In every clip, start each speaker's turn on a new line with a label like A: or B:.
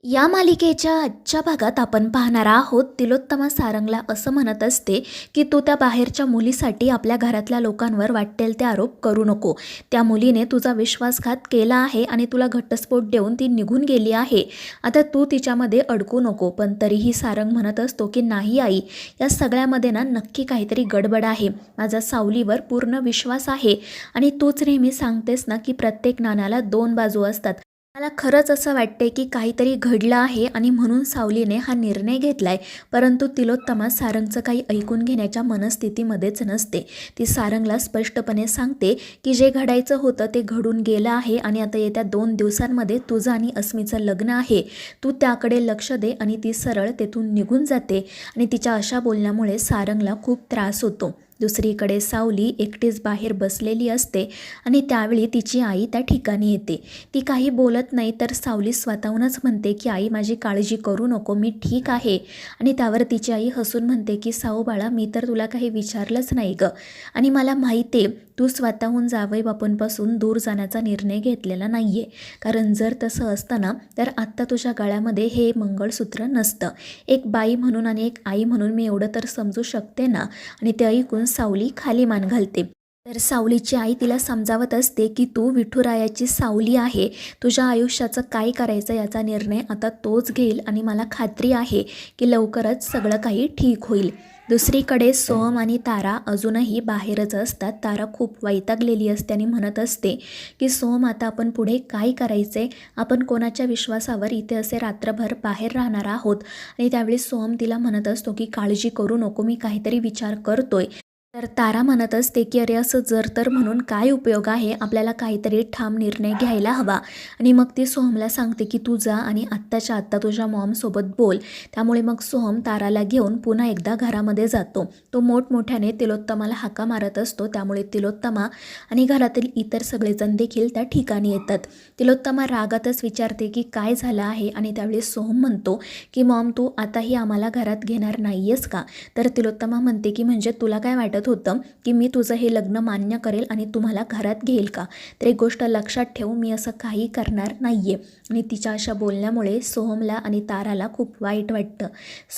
A: या मालिकेच्या आजच्या भागात आपण पाहणार आहोत. तिलोत्तमा सारंगला असं म्हणत असते की तू त्या बाहेरच्या मुलीसाठी आपल्या घरातल्या लोकांवर वाटेल ते आरोप करू नको. त्या मुलीने तुझा विश्वासघात केला आहे आणि तुला घटस्फोट देऊन ती निघून गेली आहे. आता तू तिच्यामध्ये अडकू नको. पण तरीही सारंग म्हणत असतो की नाही आई, या सगळ्यामध्ये ना नक्की काहीतरी गडबड आहे. माझा सावलीवर पूर्ण विश्वास आहे आणि तूच नेहमी सांगतेस ना की प्रत्येक नाण्याला दोन बाजू असतात. मला खरंच असं वाटते की काहीतरी घडलं आहे आणि म्हणून सावलीने हा निर्णय घेतलाय. परंतु तिलोत्तमा सारंगचं काही ऐकून घेण्याच्या मनस्थितीमध्येच नसते. ती सारंगला स्पष्टपणे सांगते की जे घडायचं होतं ते घडून गेलं आहे आणि आता येत्या 2 दिवसांमध्ये तुझं आणि अस्मीचं लग्न आहे. तू त्याकडे लक्ष दे. आणि ती सरळ तेथून निघून जाते आणि तिच्या अशा बोलण्यामुळे सारंगला खूप त्रास होतो. दुसरीकडे सावली एकटीच बाहेर बसलेली असते आणि त्यावेळी तिची आई त्या ठिकाणी येते. ती काही बोलत नाही तर सावली स्वतःहूनच म्हणते की आई, माझी काळजी करू नको, मी ठीक आहे. आणि त्यावर तिची आई हसून म्हणते की साऊ बाळा, मी तर तुला काही विचारलंच नाही गं. आणि मला माहिती आहे तू स्वतःहून जावई बापूंपासून दूर जाण्याचा निर्णय घेतलेला नाही आहे. कारण जर तसं असतं ना तर आत्ता तुझ्या गळ्यामध्ये हे मंगळसूत्र नसतं. एक बाई म्हणून आणि एक आई म्हणून मी एवढं तर समजू शकते ना. आणि ते ऐकून सावली खाली मान घालते. तर सावलीची आई तिला समजावत असते की तू विठुरायाची सावली आहे. तुझ्या आयुष्याचं काय करायचं याचा निर्णय आता तोच घेईल आणि मला खात्री आहे की लवकरच सगळं काही ठीक होईल. दुसरीकडे सोहम आणि तारा अजूनही बाहेरच असतात. तारा खूप वैतागलेली असते आणि म्हणत असते की सोहम, आता आपण पुढे काय करायचे? आपण कोणाच्या विश्वासावर इथे असे रात्रभर बाहेर राहणार आहोत? आणि त्यावेळी सोहम तिला म्हणत असतो की काळजी करू नको, मी काहीतरी विचार करतोय. तर तारा म्हणत असते की अरे, असं जर तर म्हणून काय उपयोग आहे? आपल्याला काहीतरी ठाम निर्णय घ्यायला हवा. आणि मग ती सोहमला सांगते की तू जा आणि आत्ताच्या आत्ता तुझ्या मॉमसोबत बोल. त्यामुळे मग सोहम ताराला घेऊन पुन्हा एकदा घरामध्ये जातो. तो मोठमोठ्याने तिलोत्तमाला हाका मारत असतो. त्यामुळे तिलोत्तमा आणि घरातील इतर सगळेजण देखील त्या ठिकाणी येतात. तिलोत्तमा रागातच विचारते की काय झालं आहे? आणि त्यावेळी सोहम म्हणतो की मॉम, तू आताही आम्हाला घरात घेणार नाही आहेस का? तर तिलोत्तमा म्हणते की म्हणजे तुला काय वाटत होतं की मी तुझं हे लग्न मान्य करेल आणि तुम्हाला घरात घेईल का? तर एक गोष्ट लक्षात ठेव, मी असं काही करणार नाही आहे. आणि तिच्या अशा बोलण्यामुळे सोहमला आणि ताराला खूप वाईट वाटतं.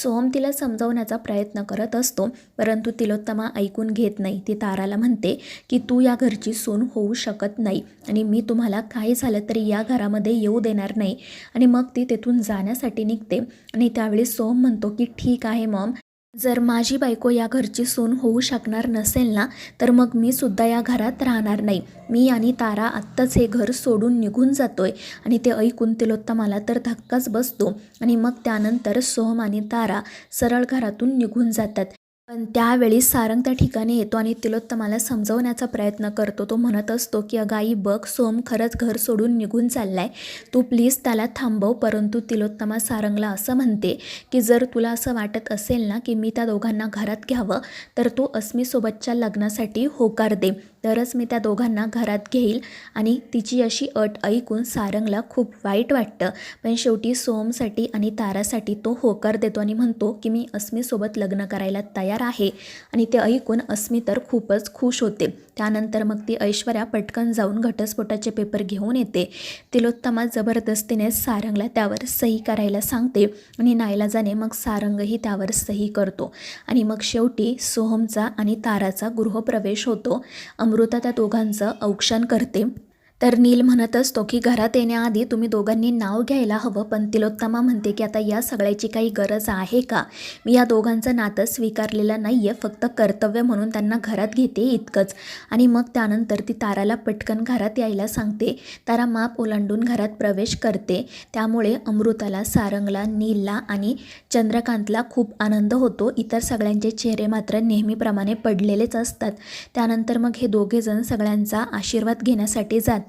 A: सोहम तिला समजावण्याचा प्रयत्न करत असतो परंतु तिलोत्तमा ऐकून घेत नाही. ती ताराला म्हणते की तू या घरची सून होऊ शकत नाही आणि मी तुम्हाला काही झालं तरी या घरामध्ये येऊ देणार नाही. आणि मग ती तेथून जाण्यासाठी निघते. आणि त्यावेळी सोहम म्हणतो की ठीक आहे मॉम, जर माझी बायको या घरची सून होऊ शकणार नसेल ना तर मग मी सुद्धा या घरात राहणार नाही. मी आणि तारा आत्ताच हे घर सोडून निघून जातोय. आणि ते ऐकून तिलोत्तमाला तर धक्काच बसतो. आणि मग त्यानंतर सोहम आणि तारा सरळ घरातून निघून जातात. पण त्यावेळी सारंग त्या ठिकाणी येतो आणि तिलोत्तमाला समजवण्याचा प्रयत्न करतो. तो म्हणत असतो की अगं आई बघ, सोहम खरंच घर सोडून निघून चाललाय, तू प्लीज त्याला थांबव. परंतु तिलोत्तमा सारंगला असं म्हणते की जर तुला असं वाटत असेल ना की मी त्या दोघांना घरात घ्यावं तर तू अस्मीसोबतच्या लग्नासाठी होकार दे, तरच मी त्या दोघांना घरात घेईल. आणि तिची अशी अट ऐकून सारंगला खूप वाईट वाटतं. पण शेवटी सोहमसाठी आणि तारासाठी तो होकार देतो आणि म्हणतो की मी अस्मीसोबत लग्न करायला तयार आहे. आणि ते ऐकून अस्मी तर खूपच खुश होते. त्यानंतर मग ती ऐश्वर्या पटकन जाऊन घटस्फोटाचे पेपर घेऊन येते. तिलोत्तमा जबरदस्तीने सारंगला त्यावर सही करायला सांगते आणि नाईलाजाने मग सारंगही त्यावर सही करतो. आणि मग शेवटी सोहमचा आणि ताराचा गृहप्रवेश होतो. अमृता त्या दोघांचं औक्षण करते. तर नील म्हणत असतो की घरात येण्याआधी तुम्ही दोघांनी नाव घ्यायला हवं. पण तिलोत्तमा म्हणते की आता या सगळ्याची काही गरज आहे का? मी या दोघांचं नातं स्वीकारलेलं नाही आहे, फक्त कर्तव्य म्हणून त्यांना घरात घेते इतकंच. आणि मग त्यानंतर ती ताराला पटकन घरात यायला सांगते. तारा माप ओलांडून घरात प्रवेश करते. त्यामुळे अमृताला, सारंगला, नीलला आणि चंद्रकांतला खूप आनंद होतो. इतर सगळ्यांचे चेहरे मात्र नेहमीप्रमाणे पडलेलेच असतात. त्यानंतर मग हे दोघेजण सगळ्यांचा आशीर्वाद घेण्यासाठी जातात.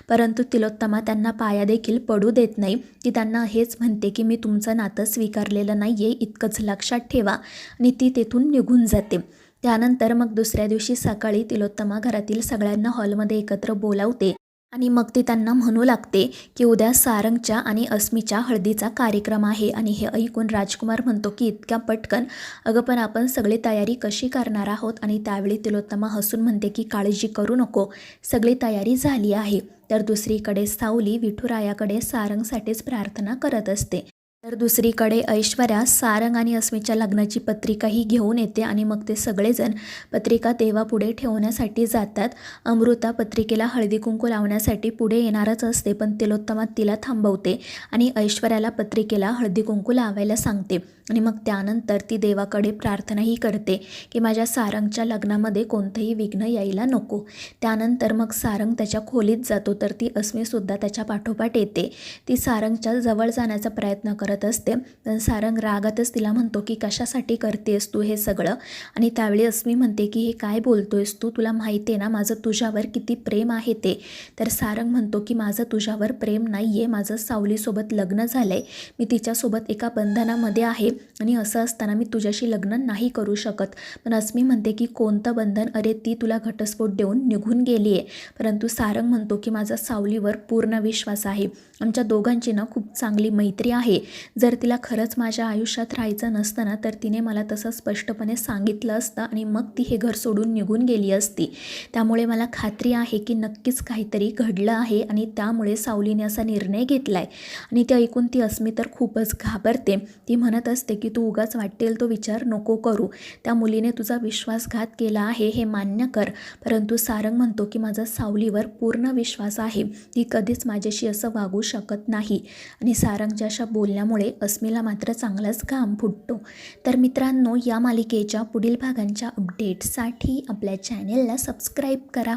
A: परंतु तिलोत्तमा त्यांना पाया देखील पडू देत नाही. ती त्यांना हेच म्हणते की मी तुमचं नातं स्वीकारलेलं नाही आहे, इतकंच लक्षात ठेवा. आणि ती तेथून निघून जाते. त्यानंतर मग दुसऱ्या दिवशी सकाळी तिलोत्तमा घरातील सगळ्यांना हॉलमध्ये एकत्र बोलावते आणि मग ती त्यांना म्हणू लागते की उद्या सारंगच्या आणि अस्मीच्या हळदीचा कार्यक्रम आहे. आणि हे ऐकून राजकुमार म्हणतो की इतक्या पटकन? अगं पण आपण सगळी तयारी कशी करणार आहोत? आणि त्यावेळी तिलोत्तमा हसून म्हणते की काळजी करू नको, सगळी तयारी झाली आहे. तर दुसरीकडे सावली विठुरायाकडे सारंगसाठीच प्रार्थना करत असते. तर दुसरीकडे ऐश्वर्या सारंग आणि अस्मीच्या लग्नाची पत्रिकाही घेऊन येते आणि मग ते सगळेजण पत्रिका देवापुढे ठेवण्यासाठी जातात. अमृता पत्रिकेला हळदी कुंकू लावण्यासाठी पुढे येणारच असते, पण तिलोत्तमा तिला थांबवते आणि ऐश्वर्याला पत्रिकेला हळदी कुंकू लावायला सांगते. आणि मग त्यानंतर ती देवाकडे प्रार्थनाही करते की माझ्या सारंगच्या लग्नामध्ये कोणतंही विघ्न यायला नको. त्यानंतर मग सारंग त्याच्या खोलीत जातो, तर ती अस्मीसुद्धा त्याच्या पाठोपाठ येते. ती सारंगच्या जवळ जाण्याचा प्रयत्न करत असते, पण सारंग रागातच तिला म्हणतो की कशासाठी करतेस तू हे सगळं? आणि त्यावेळी अस्मी म्हणते की हे काय बोलतोयस तू? तुला माहिती आहे ना माझं तुझ्यावर किती प्रेम आहे ते. तर सारंग म्हणतो की माझं तुझ्यावर प्रेम नाही आहे, माझं सावलीसोबत लग्न झालं आहे, मी तिच्यासोबत एका बंधनामध्ये आहे आणि असं असताना मी तुझ्याशी लग्न नाही करू शकत. पण अस्मी म्हणते की कोणतं बंधन? अरे ती तुला घटस्फोट देऊन निघून गेली आहे. परंतु सारंग म्हणतो की माझा सावलीवर पूर्ण विश्वास आहे, आमच्या दोघांची ना खूप चांगली मैत्री आहे. जर तिला खरंच माझ्या आयुष्यात राहायचं नसतं ना, तर तिने मला तसं स्पष्टपणे सांगितलं असतं आणि मग ती हे घर सोडून निघून गेली असती. त्यामुळे मला खात्री आहे की नक्कीच काहीतरी घडलं आहे आणि त्यामुळे सावलीने असा निर्णय घेतला आहे. आणि ते ऐकून ती अस्मी तर खूपच घाबरते. ती म्हणत असते की तू उगाच वाटेल तो विचार नको करू, त्या मुलीने तुझा विश्वासघात केला आहे हे मान्य कर. परंतु सारंग म्हणतो की माझा सावलीवर पूर्ण विश्वास आहे, ती कधीच माझ्याशी असं वागू शकत नाही. आणि सारंगच्या अशा बोलण्यामुळे अस्मीला मात्र चांगलाच घाम फुटतो. तर मित्रांनो, या मालिकेच्या पुढील भागांच्या अपडेट्ससाठी आपल्या चॅनेलला सबस्क्राईब करा.